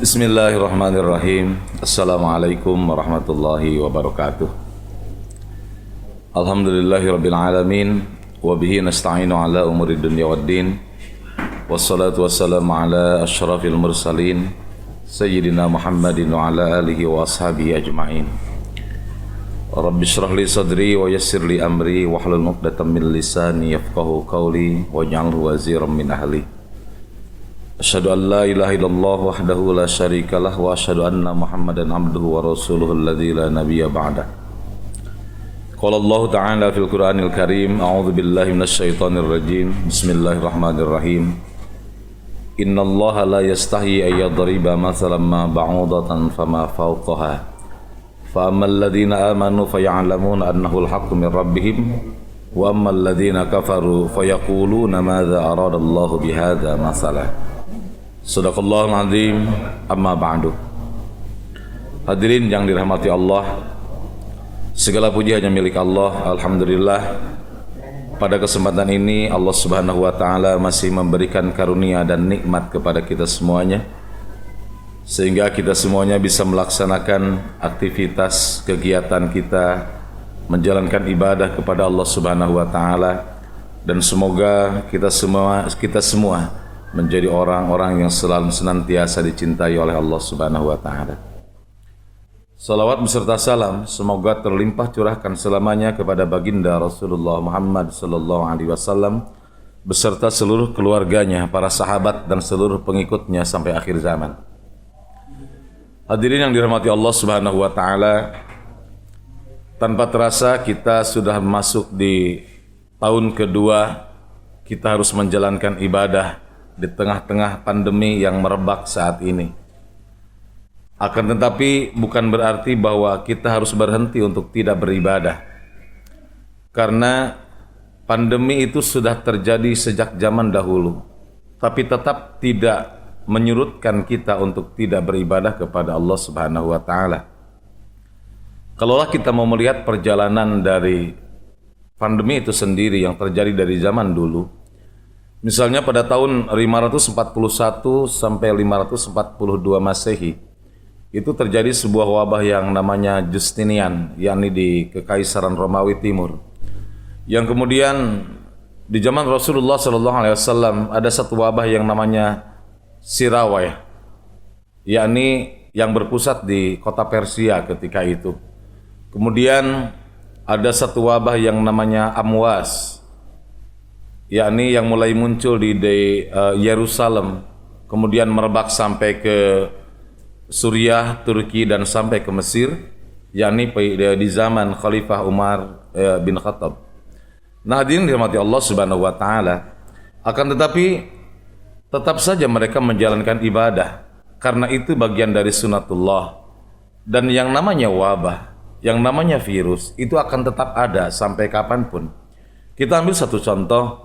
Bismillahirrahmanirrahim. Assalamualaikum warahmatullahi wabarakatuh. Alhamdulillahirabbil alamin wa bihi nasta'inu ala umuri dunya waddin. Wassalatu wassalamu ala asyrafil mursalin sayyidina Muhammadin wa ala alihi wa ashabihi ajma'in. Rabbi shrah li sadri wa yassir li amri wahlul 'uqdatam min lisani yafqahu qawli waj'alhu waziran min ahli. Asyhadu an la ilaha illallah wahdahu la syarikalah wa asyhadu anna Muhammadan abduhu wa rasuluhu alladzi la nabiyya ba'dah. Qala Allah ta'ala fil Qur'anil Karim, a'udzu billahi minasy syaithanir rajim. Bismillahirrahmanirrahim. Innallaha la yastahi ay yadriba mathalan ma ba'udatan fama fawqaha. Fa ammal ladzina amanu faya'lamuna annahu al-haqqu min rabbihim wa ammal ladzina kafaru fayaquluna madza arada Allahu bihadza mathalan. Shadaqallahul azim. Amma ba'du. Hadirin yang dirahmati Allah, segala puji hanya milik Allah. Alhamdulillah, pada kesempatan ini Allah Subhanahu wa taala masih memberikan karunia dan nikmat kepada kita semuanya, sehingga kita semuanya bisa melaksanakan aktivitas kegiatan kita, menjalankan ibadah kepada Allah Subhanahu wa taala, dan semoga kita semua menjadi orang-orang yang selalu senantiasa dicintai oleh Allah Subhanahu wa taala. Salawat beserta salam semoga terlimpah curahkan selamanya kepada baginda Rasulullah Muhammad sallallahu alaihi wasallam beserta seluruh keluarganya, para sahabat dan seluruh pengikutnya sampai akhir zaman. Hadirin yang dirahmati Allah Subhanahu wa taala, tanpa terasa kita sudah masuk di tahun kedua kita harus menjalankan ibadah di tengah-tengah pandemi yang merebak saat ini. Akan tetapi bukan berarti bahwa kita harus berhenti untuk tidak beribadah, karena pandemi itu sudah terjadi sejak zaman dahulu, tapi tetap tidak menyurutkan kita untuk tidak beribadah kepada Allah Subhanahu wa taala. Kalaulah kita mau melihat perjalanan dari pandemi itu sendiri yang terjadi dari zaman dulu, misalnya pada tahun 541 sampai 542 Masehi, itu terjadi sebuah wabah yang namanya Justinian, yakni di Kekaisaran Romawi Timur. Yang kemudian di zaman Rasulullah SAW ada satu wabah yang namanya Sirawai, yakni yang berpusat di kota Persia ketika itu. Kemudian ada satu wabah yang namanya Amwas, yakni yang mulai muncul di Yerusalem, kemudian merebak sampai ke Suriah, Turki, dan sampai ke Mesir, yakni di zaman Khalifah Umar bin Khattab. Nah, hadirin dirahmati Allah Subhanahu wa taala, akan tetapi tetap saja mereka menjalankan ibadah, karena itu bagian dari sunatullah. Dan yang namanya wabah, yang namanya virus, itu akan tetap ada sampai kapanpun. Kita ambil satu contoh,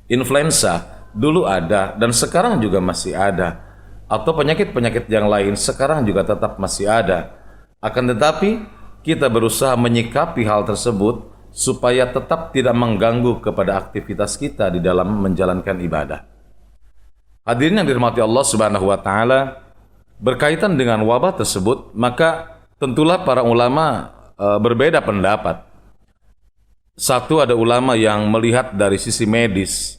influenza dulu ada dan sekarang juga masih ada, atau penyakit-penyakit yang lain sekarang juga tetap masih ada. Akan tetapi kita berusaha menyikapi hal tersebut supaya tetap tidak mengganggu kepada aktivitas kita di dalam menjalankan ibadah. Hadirin yang dirahmati Allah Subhanahu wa taala, berkaitan dengan wabah tersebut, maka tentulah para ulama berbeda pendapat. Satu, ada ulama yang melihat dari sisi medis,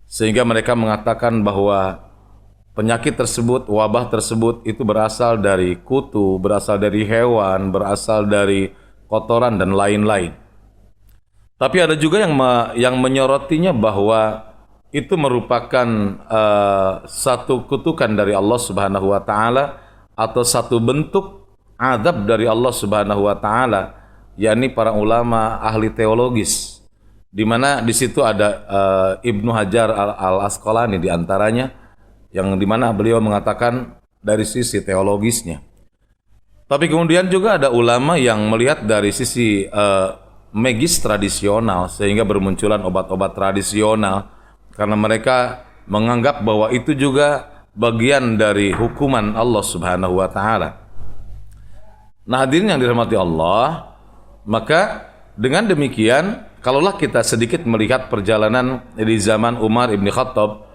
sehingga mereka mengatakan bahwa penyakit tersebut, wabah tersebut itu berasal dari kutu, berasal dari hewan, berasal dari kotoran dan lain-lain. Tapi ada juga yang menyorotinya bahwa itu merupakan satu kutukan dari Allah Subhanahu wa taala, atau satu bentuk azab dari Allah Subhanahu wa taala, yakni para ulama ahli teologis, di mana di situ ada Ibnu Hajar al-Asqalani di antaranya, yang di mana beliau mengatakan dari sisi teologisnya. Tapi kemudian juga ada ulama yang melihat dari sisi medis tradisional, sehingga bermunculan obat-obat tradisional, karena mereka menganggap bahwa itu juga bagian dari hukuman Allah Subhanahu wa taala. Nah, hadirin yang dirahmati Allah, maka dengan demikian, kalaulah kita sedikit melihat perjalanan di zaman Umar bin Khattab,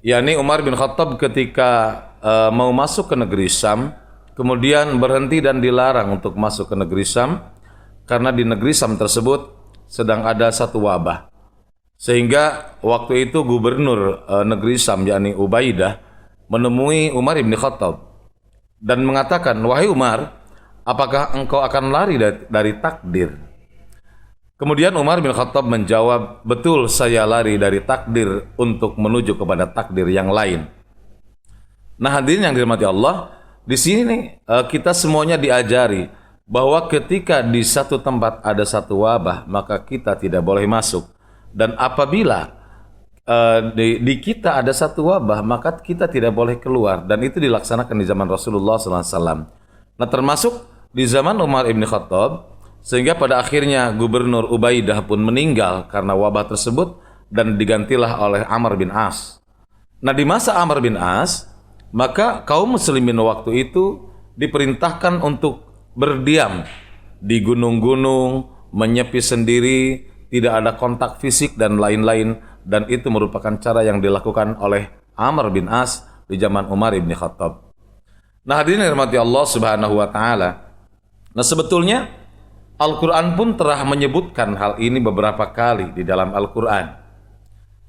yakni Umar bin Khattab ketika mau masuk ke negeri Syam, kemudian berhenti dan dilarang untuk masuk ke negeri Syam karena di negeri Syam tersebut sedang ada satu wabah. Sehingga waktu itu gubernur negeri Syam yakni Ubaidah menemui Umar bin Khattab dan mengatakan, "Wahai Umar, apakah engkau akan lari dari takdir?" Kemudian Umar bin Khattab menjawab, "Betul, saya lari dari takdir untuk menuju kepada takdir yang lain." Nah, hadirin yang dirahmati Allah, di sini kita semuanya diajari bahwa ketika di satu tempat ada satu wabah, maka kita tidak boleh masuk. Dan apabila di kita ada satu wabah, maka kita tidak boleh keluar. Dan itu dilaksanakan di zaman Rasulullah SAW. Nah, termasuk di zaman Umar bin Khattab, sehingga pada akhirnya gubernur Ubaidah pun meninggal karena wabah tersebut dan digantilah oleh Amr bin As. Nah, di masa Amr bin As, maka kaum muslimin waktu itu diperintahkan untuk berdiam di gunung-gunung, menyepi sendiri, tidak ada kontak fisik dan lain-lain, dan itu merupakan cara yang dilakukan oleh Amr bin As di zaman Umar bin Khattab. Nah, hadirin yang dirahmati Allah Subhanahu wa taala. Nah, sebetulnya Al-Quran pun telah menyebutkan hal ini beberapa kali di dalam Al-Quran.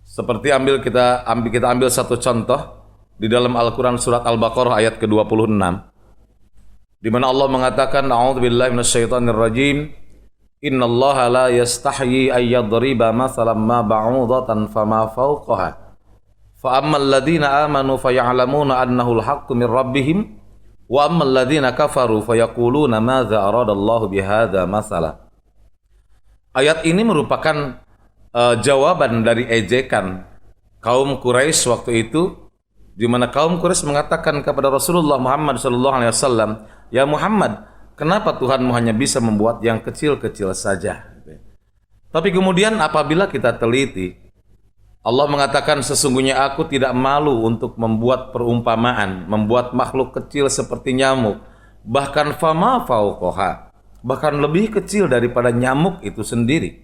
Seperti kita ambil satu contoh di dalam Al-Quran surat Al-Baqarah ayat ke-26, di mana Allah mengatakan, "A'udzubillahi minasyaitonirrajim. Innallaha la yastahyi ay yadriba mathalan ma ba'udatan fama fawqaha. Fa ammal ladzina amanu faya'lamuna annahu al-haqqu min rabbihim. Wa ammal ladzina kafaru fayaquluna madza aradallahu bihadza masala." Ayat ini merupakan jawaban dari ejekan kaum Quraisy waktu itu, di mana kaum Quraisy mengatakan kepada Rasulullah Muhammad SAW, "Ya Muhammad, kenapa Tuhanmu hanya bisa membuat yang kecil-kecil saja?" Tapi kemudian apabila kita teliti, Allah mengatakan, "Sesungguhnya aku tidak malu untuk membuat perumpamaan, membuat makhluk kecil seperti nyamuk, bahkan fama fauqaha, bahkan lebih kecil daripada nyamuk itu sendiri."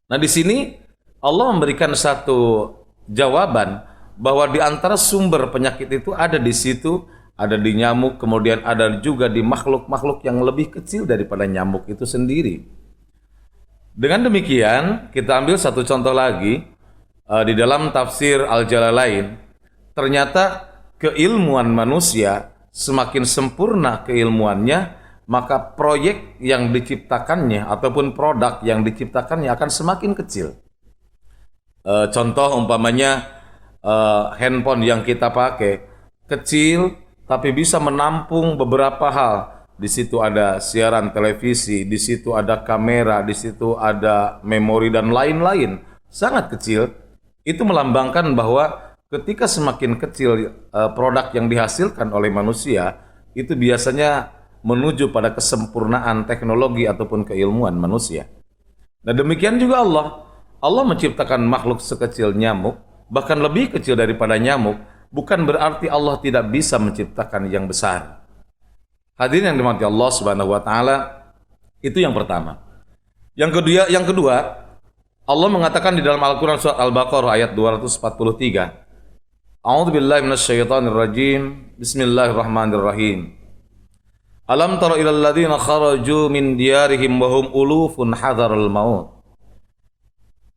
Nah, di sini Allah memberikan satu jawaban bahwa di antara sumber penyakit itu ada di situ, ada di nyamuk, kemudian ada juga di makhluk-makhluk yang lebih kecil daripada nyamuk itu sendiri. Dengan demikian, kita ambil satu contoh lagi. Di dalam tafsir Al-Jalalain, ternyata keilmuan manusia semakin sempurna keilmuannya, maka proyek yang diciptakannya ataupun produk yang diciptakannya akan semakin kecil. Contoh umpamanya handphone yang kita pakai kecil tapi bisa menampung beberapa hal. Di situ ada siaran televisi, di situ ada kamera, di situ ada memori dan lain-lain. Sangat kecil. Itu melambangkan bahwa ketika semakin kecil produk yang dihasilkan oleh manusia, itu biasanya menuju pada kesempurnaan teknologi ataupun keilmuan manusia. Nah, demikian juga Allah. Allah menciptakan makhluk sekecil nyamuk, bahkan lebih kecil daripada nyamuk, bukan berarti Allah tidak bisa menciptakan yang besar. Hadirin yang dirahmati Allah Subhanahu wa taala, itu yang pertama. Yang kedua, Allah mengatakan di dalam Al-Quran surat Al-Baqarah ayat 243, "A'udzubillahi minasyaitonirrajim. Bismillahirrahmanirrahim. Alam tara ilal ladzina kharaju min diyarihim wa hum ulufun hadzaral maut."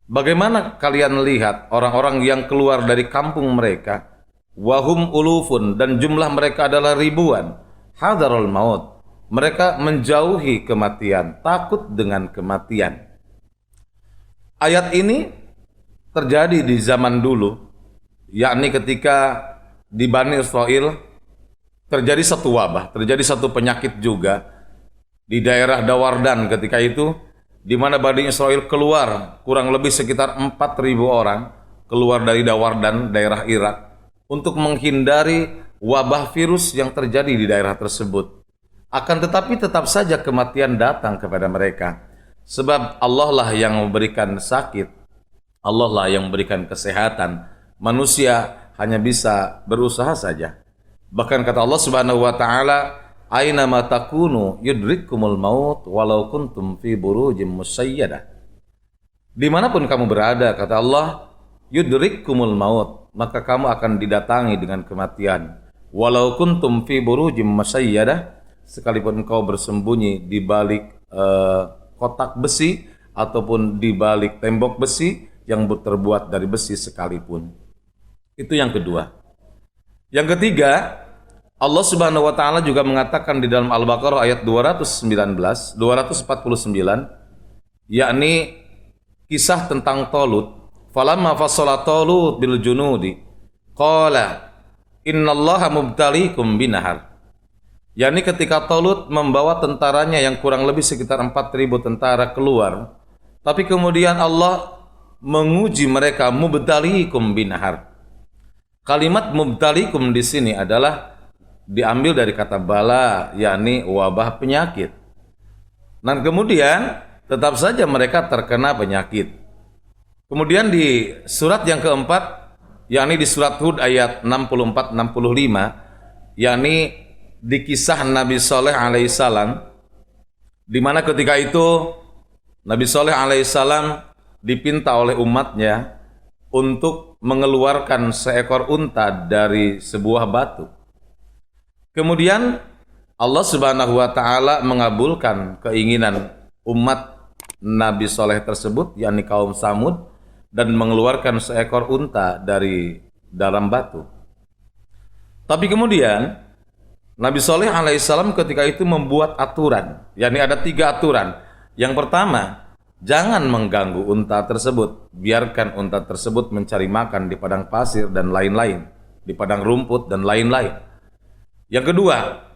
Bagaimana kalian lihat orang-orang yang keluar dari kampung mereka, wa hum ulufun, dan jumlah mereka adalah ribuan, hadzaral maut, mereka menjauhi kematian, takut dengan kematian. Ayat ini terjadi di zaman dulu, yakni ketika di Bani Israel terjadi satu wabah, terjadi satu penyakit juga di daerah Dawardan ketika itu, di mana Bani Israel keluar kurang lebih sekitar 4.000 orang keluar dari Dawardan, daerah Irak, untuk menghindari wabah virus yang terjadi di daerah tersebut. Akan tetapi tetap saja kematian datang kepada mereka. Sebab Allah lah yang memberikan sakit, Allah lah yang memberikan kesehatan. Manusia hanya bisa berusaha saja. Bahkan kata Allah Subhanahu wa taala, "Aina ma takunu yudrikkumul maut walau kuntum fi burujim musayyadah." Dimanapun kamu berada, kata Allah, yudrikkumul maut, maka kamu akan didatangi dengan kematian. walau kuntum fi burujim masayyadah, sekalipun engkau bersembunyi di balik kotak besi ataupun di balik tembok besi yang terbuat dari besi sekalipun. Itu yang kedua. Yang ketiga, Allah Subhanahu wa taala juga mengatakan di dalam Al-Baqarah ayat 249, yakni kisah tentang Talut. Falamma fassala Talut bil junudi qala innallaha mubtaliikum binahar. Yakni ketika Talut membawa tentaranya yang kurang lebih sekitar 4.000 tentara keluar, tapi kemudian Allah menguji mereka, mubtaliikum binahar. Kalimat mubtaliikum di sini adalah diambil dari kata bala, yakni wabah penyakit. Dan kemudian tetap saja mereka terkena penyakit. Kemudian di surat yang keempat, yakni di surat Hud ayat 64-65, yakni di kisah Nabi Saleh alaihissalam, di mana ketika itu Nabi Saleh alaihissalam dipinta oleh umatnya untuk mengeluarkan seekor unta dari sebuah batu. Kemudian Allah Subhanahu wa taala mengabulkan keinginan umat Nabi Saleh tersebut, yakni kaum Samud, dan mengeluarkan seekor unta dari dalam batu. Tapi kemudian Nabi Saleh alaihissalam ketika itu membuat aturan, yakni ada 3 aturan. Yang pertama, jangan mengganggu unta tersebut, biarkan unta tersebut mencari makan di padang pasir dan lain-lain, di padang rumput dan lain-lain. Yang kedua,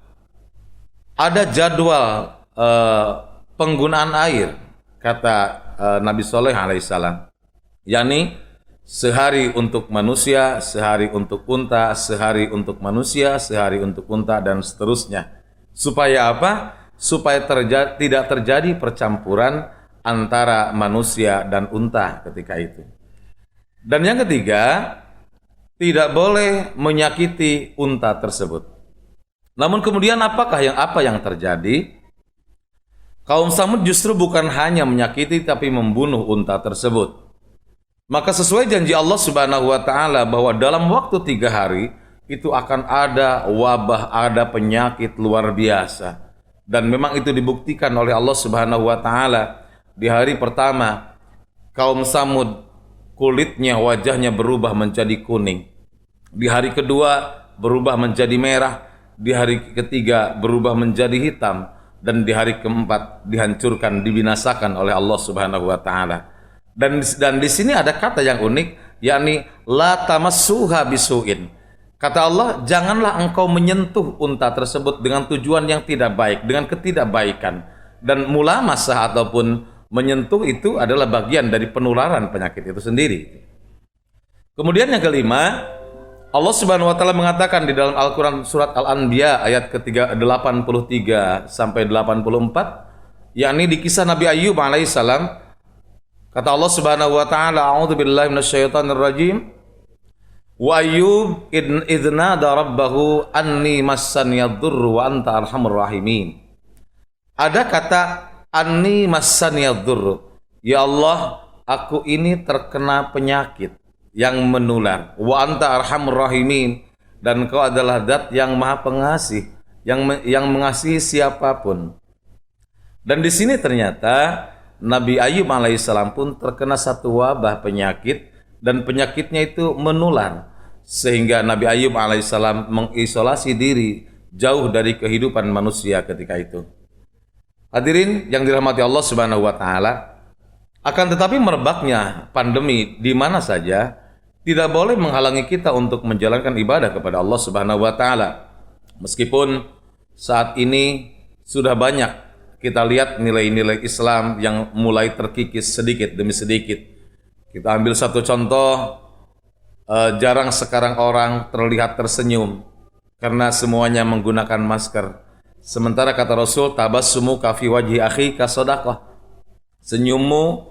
ada jadwal penggunaan air, kata Nabi Saleh alaihissalam, yakni sehari untuk manusia, sehari untuk unta, sehari untuk manusia, sehari untuk unta, dan seterusnya. Supaya apa? Supaya tidak terjadi percampuran antara manusia dan unta ketika itu. Dan yang ketiga, tidak boleh menyakiti unta tersebut. Namun kemudian apa yang terjadi? Kaum Samud justru bukan hanya menyakiti tapi membunuh unta tersebut. Maka sesuai janji Allah Subhanahu wa taala bahwa dalam waktu 3 hari itu akan ada wabah, ada penyakit luar biasa. Dan memang itu dibuktikan oleh Allah Subhanahu wa taala. Di hari pertama kaum Samud kulitnya, wajahnya berubah menjadi kuning. Di hari kedua berubah menjadi merah. Di hari ketiga berubah menjadi hitam, dan di hari keempat dihancurkan, dibinasakan oleh Allah Subhanahu wa taala. Dan di sini ada kata yang unik, yakni la tamassuha bisuin. Kata Allah, janganlah engkau menyentuh unta tersebut dengan tujuan yang tidak baik, dengan ketidakbaikan. Dan mulamasah ataupun menyentuh itu adalah bagian dari penularan penyakit itu sendiri. Kemudian yang kelima, Allah Subhanahu wa taala mengatakan di dalam Al-Qur'an surat Al-Anbiya ayat ke-83 sampai 84, yakni di kisah Nabi Ayyub alaihissalam, kata Allah Subhanahu wa taala, a'udzubillahi minasyaitonir rajim, wa Ayyub idz nada rabbahu anni massani dhurru wa anta arhamur rahimin. Ada kata anni massani dhurru, ya Allah, aku ini terkena penyakit yang menular, wa anta arhamur rahimin, dan Engkau adalah Zat yang Maha Pengasih, yang mengasihi siapapun. Dan di sini ternyata Nabi Ayyub alaihissalam pun terkena satu wabah penyakit, dan penyakitnya itu menular, sehingga Nabi Ayyub alaihissalam mengisolasi diri jauh dari kehidupan manusia ketika itu. Hadirin yang dirahmati Allah Subhanahu wa taala, akan tetapi merebaknya pandemi di mana saja tidak boleh menghalangi kita untuk menjalankan ibadah kepada Allah Subhanahu wa taala. Meskipun saat ini sudah banyak kita lihat nilai-nilai Islam yang mulai terkikis sedikit demi sedikit. Kita ambil satu contoh, jarang sekarang orang terlihat tersenyum karena semuanya menggunakan masker. Sementara kata Rasul, tabassumuka fi wajhi akhika shadaqah. Senyummu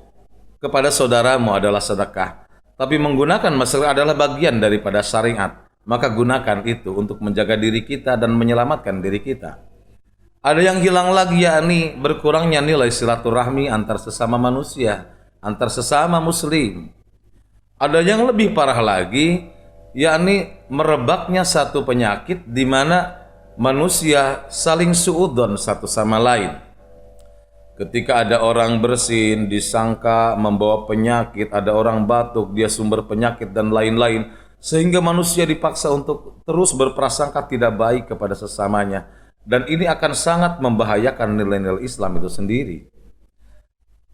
kepada saudaramu adalah sedekah. Tapi menggunakan masker adalah bagian daripada syariat. Maka gunakan itu untuk menjaga diri kita dan menyelamatkan diri kita. Ada yang hilang lagi, yakni berkurangnya nilai silaturahmi antar sesama manusia, antar sesama muslim. Ada yang lebih parah lagi, yakni merebaknya satu penyakit di mana manusia saling suudzon satu sama lain. Ketika ada orang bersin disangka membawa penyakit, ada orang batuk dia sumber penyakit dan lain-lain, sehingga manusia dipaksa untuk terus berprasangka tidak baik kepada sesamanya, dan ini akan sangat membahayakan nilai-nilai Islam itu sendiri.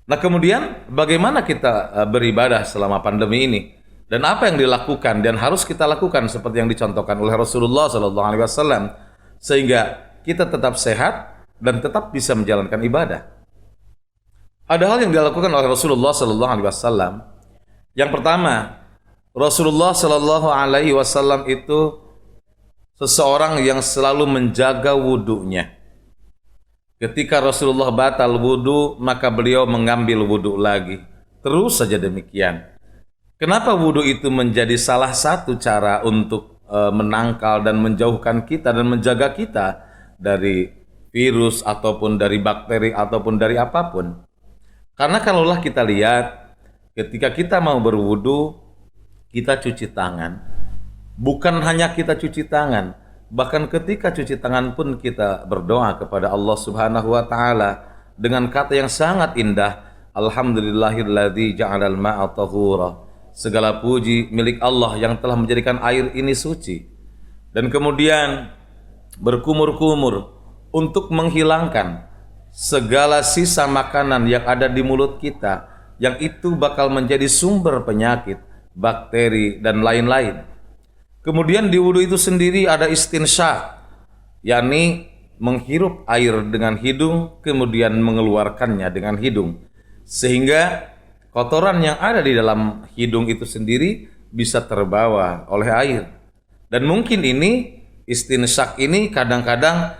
Nah, kemudian bagaimana kita beribadah selama pandemi ini, dan apa yang dilakukan dan harus kita lakukan seperti yang dicontohkan oleh Rasulullah SAW sehingga kita tetap sehat dan tetap bisa menjalankan ibadah. Ada hal yang dilakukan oleh Rasulullah SAW. Yang pertama, Rasulullah SAW itu seseorang yang selalu menjaga wudunya. Ketika Rasulullah batal wudu, maka beliau mengambil wudu lagi. Terus saja demikian. Kenapa wudu itu menjadi salah satu cara untuk menangkal dan menjauhkan kita dan menjaga kita dari virus ataupun dari bakteri ataupun dari apapun? Karena kalaulah kita lihat, ketika kita mau berwudu, kita cuci tangan. Bukan hanya kita cuci tangan, bahkan ketika cuci tangan pun kita berdoa kepada Allah Subhanahu wa taala dengan kata yang sangat indah, Alhamdulillahilladzi ja'alal ma'a tahura. Segala puji milik Allah yang telah menjadikan air ini suci. Dan kemudian berkumur-kumur untuk menghilangkan segala sisa makanan yang ada di mulut kita, yang itu bakal menjadi sumber penyakit, bakteri dan lain-lain. Kemudian di wudu itu sendiri ada istinsyak, yakni menghirup air dengan hidung kemudian mengeluarkannya dengan hidung, sehingga kotoran yang ada di dalam hidung itu sendiri bisa terbawa oleh air. Dan mungkin ini istinsyak ini kadang-kadang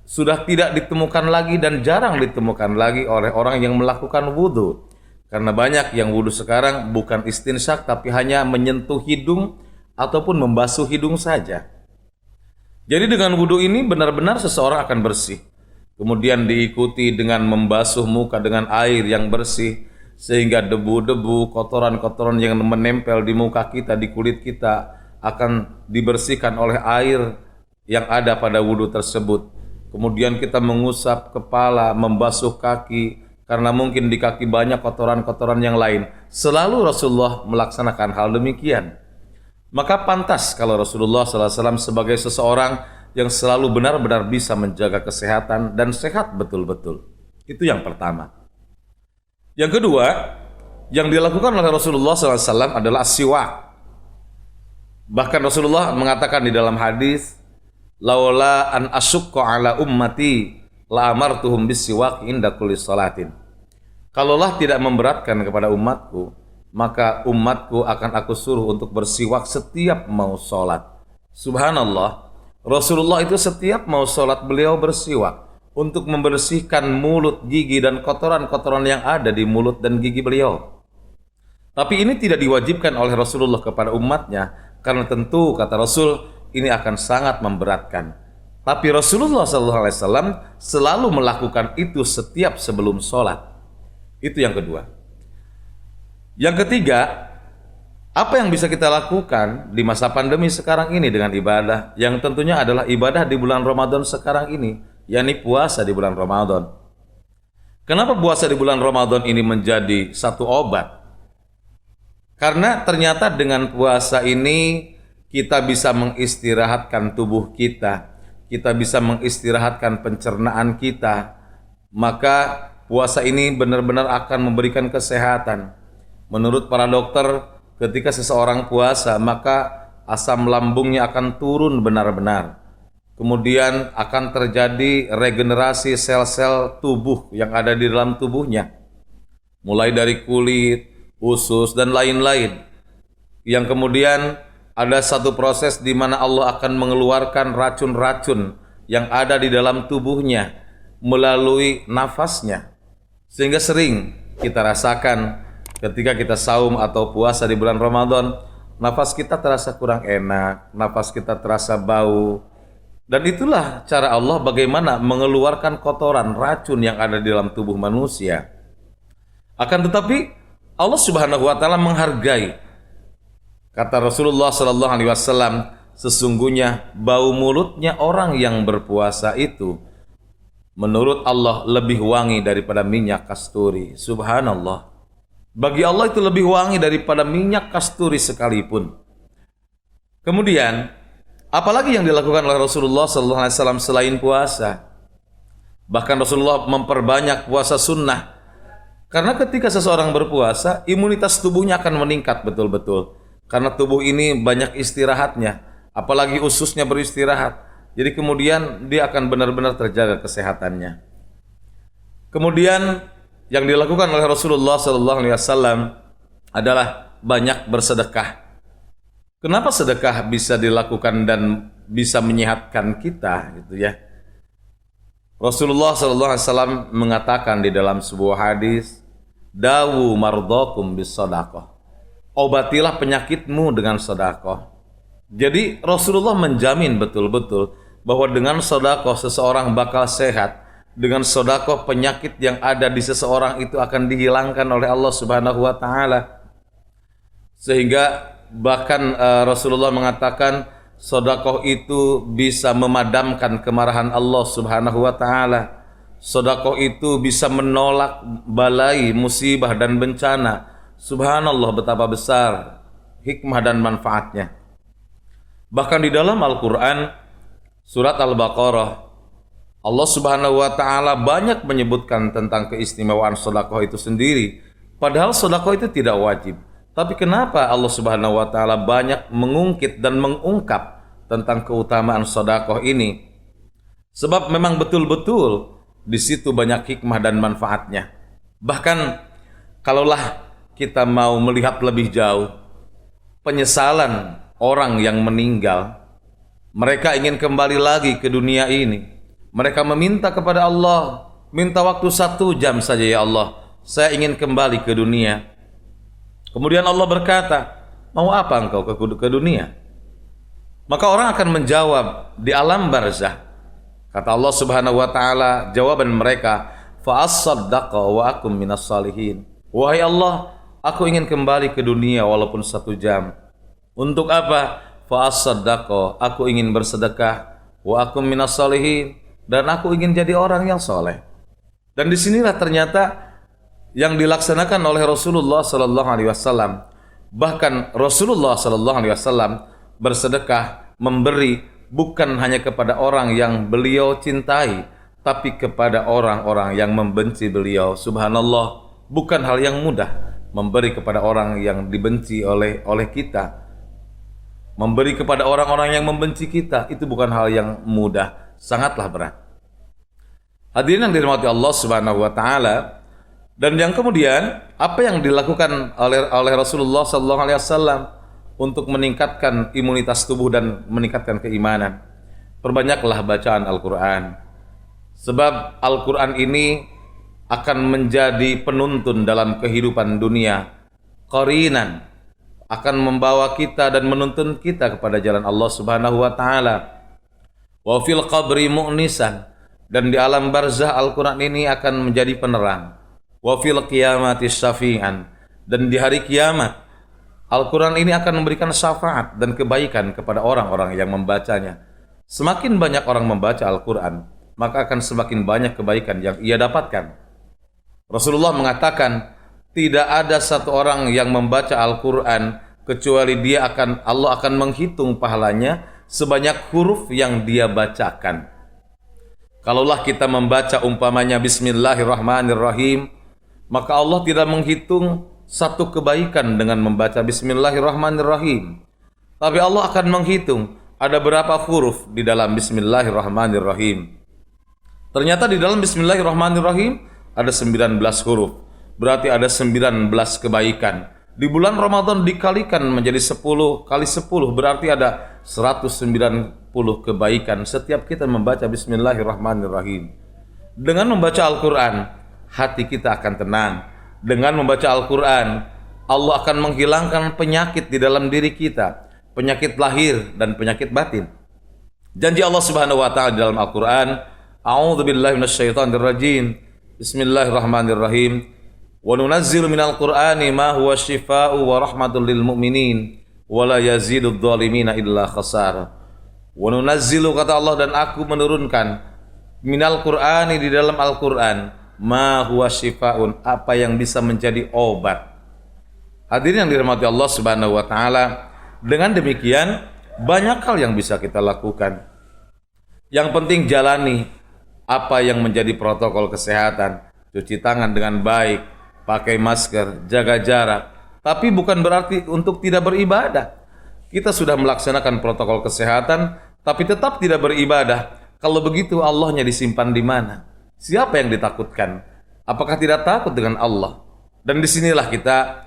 sudah tidak ditemukan lagi dan jarang ditemukan lagi oleh orang yang melakukan wudu. Karena banyak yang wudu sekarang bukan istinsyak tapi hanya menyentuh hidung ataupun membasuh hidung saja. Jadi dengan wudu ini benar-benar seseorang akan bersih. Kemudian diikuti dengan membasuh muka dengan air yang bersih, sehingga debu-debu, kotoran-kotoran yang menempel di muka kita, di kulit kita akan dibersihkan oleh air yang ada pada wudu tersebut. Kemudian kita mengusap kepala, membasuh kaki, karena mungkin di kaki banyak kotoran-kotoran yang lain. Selalu Rasulullah melaksanakan hal demikian. Maka pantas kalau Rasulullah SAW sebagai seseorang yang selalu benar-benar bisa menjaga kesehatan dan sehat betul-betul. Itu yang pertama. Yang kedua, yang dilakukan oleh Rasulullah SAW adalah siwak. Bahkan Rasulullah mengatakan di dalam hadis, laula an asyukka ala ummati la amartuhum bisiwak inda kulli salatin. Kalaulah tidak memberatkan kepada umatku, maka umatku akan aku suruh untuk bersiwak setiap mau sholat. Subhanallah, Rasulullah itu setiap mau sholat beliau bersiwak untuk membersihkan mulut, gigi dan kotoran-kotoran yang ada di mulut dan gigi beliau. Tapi ini tidak diwajibkan oleh Rasulullah kepada umatnya, karena tentu kata Rasul ini akan sangat memberatkan. Tapi Rasulullah SAW selalu melakukan itu setiap sebelum sholat. Itu yang kedua. Yang ketiga, apa yang bisa kita lakukan di masa pandemi sekarang ini dengan ibadah, yang tentunya adalah ibadah di bulan Ramadan sekarang ini, yakni puasa di bulan Ramadan. Kenapa puasa di bulan Ramadan ini menjadi satu obat? Karena ternyata dengan puasa ini kita bisa mengistirahatkan tubuh kita, kita bisa mengistirahatkan pencernaan kita. Maka puasa ini benar-benar akan memberikan kesehatan. Menurut para dokter, ketika seseorang puasa, maka asam lambungnya akan turun benar-benar. Kemudian akan terjadi regenerasi sel-sel tubuh yang ada di dalam tubuhnya, mulai dari kulit, usus, dan lain-lain. Yang kemudian ada satu proses di mana Allah akan mengeluarkan racun-racun yang ada di dalam tubuhnya melalui nafasnya. Sehingga sering kita rasakan ketika kita saum atau puasa di bulan Ramadan, nafas kita terasa kurang enak, nafas kita terasa bau. Dan itulah cara Allah bagaimana mengeluarkan kotoran, racun yang ada di dalam tubuh manusia. Akan tetapi Allah Subhanahu wa taala menghargai Kata Rasulullah sallallahu alaihi wasallam, sesungguhnya bau mulutnya orang yang berpuasa itu menurut Allah lebih wangi daripada minyak kasturi. Subhanallah. Bagi Allah itu lebih wangi daripada minyak kasturi sekalipun. Kemudian, apalagi yang dilakukan oleh Rasulullah sallallahu alaihi wasallam selain puasa? Bahkan Rasulullah memperbanyak puasa sunnah. Karena ketika seseorang berpuasa, imunitas tubuhnya akan meningkat betul-betul. Karena tubuh ini banyak istirahatnya, apalagi ususnya beristirahat. Jadi kemudian dia akan benar-benar terjaga kesehatannya. Kemudian yang dilakukan oleh Rasulullah SAW adalah banyak bersedekah. Kenapa sedekah bisa dilakukan dan bisa menyehatkan kita, gitu ya? Rasulullah SAW mengatakan di dalam sebuah hadis, dawu mardakum bis sadaqah. Obatilah penyakitmu dengan sedekah. Jadi Rasulullah menjamin betul-betul bahwa dengan sedekah seseorang bakal sehat. Dengan sedekah penyakit yang ada di seseorang itu akan dihilangkan oleh Allah Subhanahu wa taala. Sehingga bahkan Rasulullah mengatakan sedekah itu bisa memadamkan kemarahan Allah Subhanahu wa taala. Sedekah itu bisa menolak balai, musibah dan bencana. Subhanallah, betapa besar hikmah dan manfaatnya. Bahkan di dalam Al-Qur'an surat Al-Baqarah, Allah Subhanahu wa taala banyak menyebutkan tentang keistimewaan sedekah itu sendiri. Padahal sedekah itu tidak wajib. Tapi kenapa Allah Subhanahu wa taala banyak mengungkit dan mengungkap tentang keutamaan sedekah ini? Sebab memang betul-betul di situ banyak hikmah dan manfaatnya. Bahkan kalaulah kita mau melihat lebih jauh, penyesalan orang yang meninggal, mereka ingin kembali lagi ke dunia ini. Mereka meminta kepada Allah, minta waktu 1 jam saja ya Allah, saya ingin kembali ke dunia. Kemudian Allah berkata, mau apa engkau ke dunia? Maka orang akan menjawab di alam barzah. Kata Allah Subhanahu wa taala, jawaban mereka, fa as-saddaqa wa akum minas salihin. Wahai Allah, aku ingin kembali ke dunia walaupun 1 jam. Untuk apa? Fa as-saddaqa, aku ingin bersedekah, wa akum minas salihin, dan aku ingin jadi orang yang soleh. Dan disinilah ternyata yang dilaksanakan oleh Rasulullah sallallahu alaihi wasallam. Bahkan Rasulullah sallallahu alaihi wasallam bersedekah, memberi bukan hanya kepada orang yang beliau cintai, tapi kepada orang-orang yang membenci beliau. Subhanallah, bukan hal yang mudah memberi kepada orang yang dibenci oleh kita. Memberi kepada orang-orang yang membenci kita itu bukan hal yang mudah, sangatlah berat. Hadirin yang dirahmati Allah Subhanahu wa taala. Dan yang kemudian apa yang dilakukan oleh Rasulullah sallallahu alaihi wasallam untuk meningkatkan imunitas tubuh dan meningkatkan keimanan? Perbanyaklah bacaan Al-Qur'an. Sebab Al-Qur'an ini akan menjadi penuntun dalam kehidupan dunia. Qarinan, akan membawa kita dan menuntun kita kepada jalan Allah Subhanahu wa taala. Wa fil qabri mu'nisan, dan di alam barzah Al-Qur'an ini akan menjadi penerang. Wa fil qiyamati syafi'an, dan di hari kiamat Al-Quran ini akan memberikan syafaat dan kebaikan kepada orang-orang yang membacanya. Semakin banyak orang membaca Al-Quran, maka akan semakin banyak kebaikan yang ia dapatkan. Rasulullah mengatakan, tidak ada satu orang yang membaca Al-Quran kecuali Allah akan menghitung pahalanya sebanyak huruf yang dia bacakan. Kalaulah kita membaca umpamanya Bismillahirrahmanirrahim, maka Allah tidak menghitung satu kebaikan dengan membaca Bismillahirrahmanirrahim. Tapi Allah akan menghitung ada berapa huruf di dalam Bismillahirrahmanirrahim. Ternyata di dalam Bismillahirrahmanirrahim ada 19 huruf. Berarti ada 19 kebaikan. Di bulan Ramadan dikalikan menjadi 10 kali 10, berarti ada 190 kebaikan setiap kita membaca Bismillahirrahmanirrahim. Dengan membaca Al-Quran, hati kita akan tenang. Dengan membaca Al-Quran, Allah akan menghilangkan penyakit di dalam diri kita, penyakit lahir dan penyakit batin. Janji Allah Subhanahu wa taala di dalam Al-Quran, A'udzubillahi minasyaitonirrajim. Bismillahirrahmanirrahim. Wa nunazzilu minal Qur'ani ma huwa syifaa'u wa rahmatul lil mu'minin wala yazidudz zalimina illa khasar. Wa nunazzilu, kata Allah, dan aku menurunkan minal Qur'ani, di dalam Al-Qur'an, ma huwa syifaun, apa yang bisa menjadi obat. Hadirin yang dirahmati Allah Subhanahu wa taala, dengan demikian banyak hal yang bisa kita lakukan. Yang penting jalani apa yang menjadi protokol kesehatan, cuci tangan dengan baik, pakai masker, jaga jarak. Tapi bukan berarti untuk tidak beribadah. Kita sudah melaksanakan protokol kesehatan, tapi tetap tidak beribadah. Kalau begitu Allahnya disimpan di mana? Siapa yang ditakutkan? Apakah tidak takut dengan Allah? Dan disinilah kita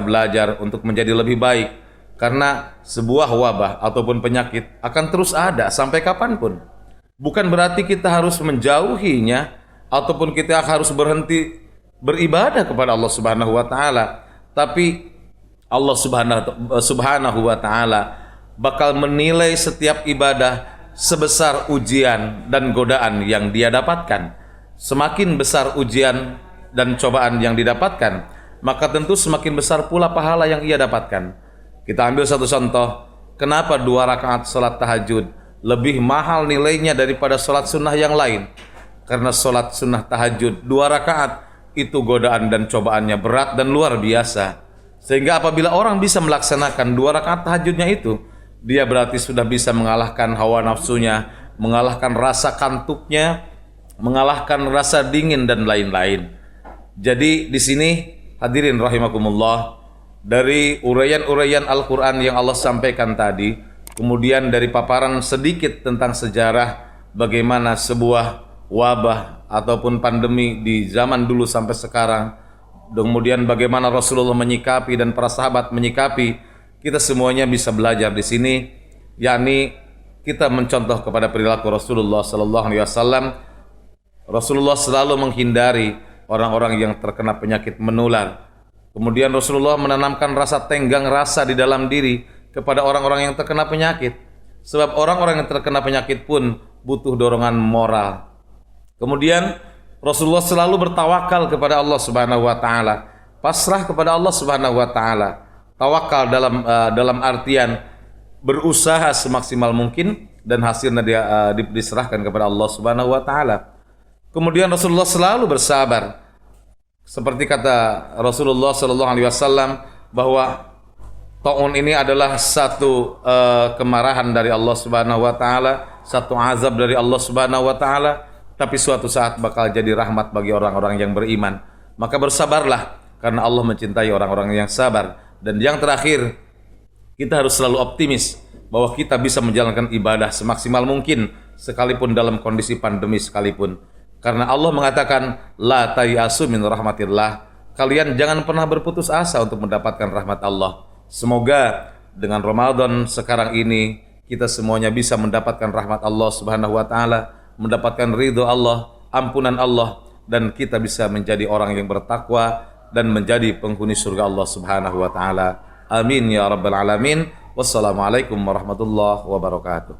belajar untuk menjadi lebih baik. Karena sebuah wabah ataupun penyakit akan terus ada sampai kapanpun. Bukan berarti kita harus menjauhinya ataupun kita harus berhenti beribadah kepada Allah Subhanahu wa taala. Tapi Allah Subhanahu wa taala bakal menilai setiap ibadah sebesar ujian dan godaan yang dia dapatkan. Semakin besar ujian dan cobaan yang didapatkan, maka tentu semakin besar pula pahala yang ia dapatkan. Kita ambil satu contoh, kenapa 2 rakaat salat tahajud lebih mahal nilainya daripada salat sunnah yang lain? Karena salat sunnah tahajud 2 rakaat itu godaan dan cobaannya berat dan luar biasa. Sehingga apabila orang bisa melaksanakan 2 rakaat tahajudnya itu, dia berarti sudah bisa mengalahkan hawa nafsunya, mengalahkan rasa kantuknya, mengalahkan rasa dingin dan lain-lain. Jadi di sini hadirin rahimakumullah, dari uraian-uraian Al-Quran yang Allah sampaikan tadi, kemudian dari paparan sedikit tentang sejarah bagaimana sebuah wabah ataupun pandemi di zaman dulu sampai sekarang, kemudian bagaimana Rasulullah menyikapi dan para sahabat menyikapi, kita semuanya bisa belajar di sini, yakni kita mencontoh kepada perilaku Rasulullah sallallahu alaihi wasallam. Rasulullah selalu menghindari orang-orang yang terkena penyakit menular. Kemudian Rasulullah menanamkan rasa tenggang rasa di dalam diri kepada orang-orang yang terkena penyakit. Sebab orang-orang yang terkena penyakit pun butuh dorongan moral. Kemudian Rasulullah selalu bertawakal kepada Allah Subhanahu wa taala, pasrah kepada Allah Subhanahu wa taala. Tawakal dalam artian berusaha semaksimal mungkin dan hasilnya diserahkan kepada Allah Subhanahu wa taala. Kemudian Rasulullah selalu bersabar. Seperti kata Rasulullah sallallahu alaihi wasallam bahwa taun ini adalah satu kemarahan dari Allah Subhanahu wa taala, satu azab dari Allah Subhanahu wa taala, tapi suatu saat bakal jadi rahmat bagi orang-orang yang beriman. Maka bersabarlah karena Allah mencintai orang-orang yang sabar. Dan yang terakhir, kita harus selalu optimis bahwa kita bisa menjalankan ibadah semaksimal mungkin sekalipun dalam kondisi pandemi sekalipun. Karena Allah mengatakan, la tayasu min rahmatillah. Kalian jangan pernah berputus asa untuk mendapatkan rahmat Allah. Semoga dengan Ramadan sekarang ini kita semuanya bisa mendapatkan rahmat Allah Subhanahu wa taala, mendapatkan ridho Allah, ampunan Allah, dan kita bisa menjadi orang yang bertakwa dan menjadi penghuni surga Allah Subhanahu wa taala. Amin ya rabbal alamin. Wassalamualaikum warahmatullahi wabarakatuh.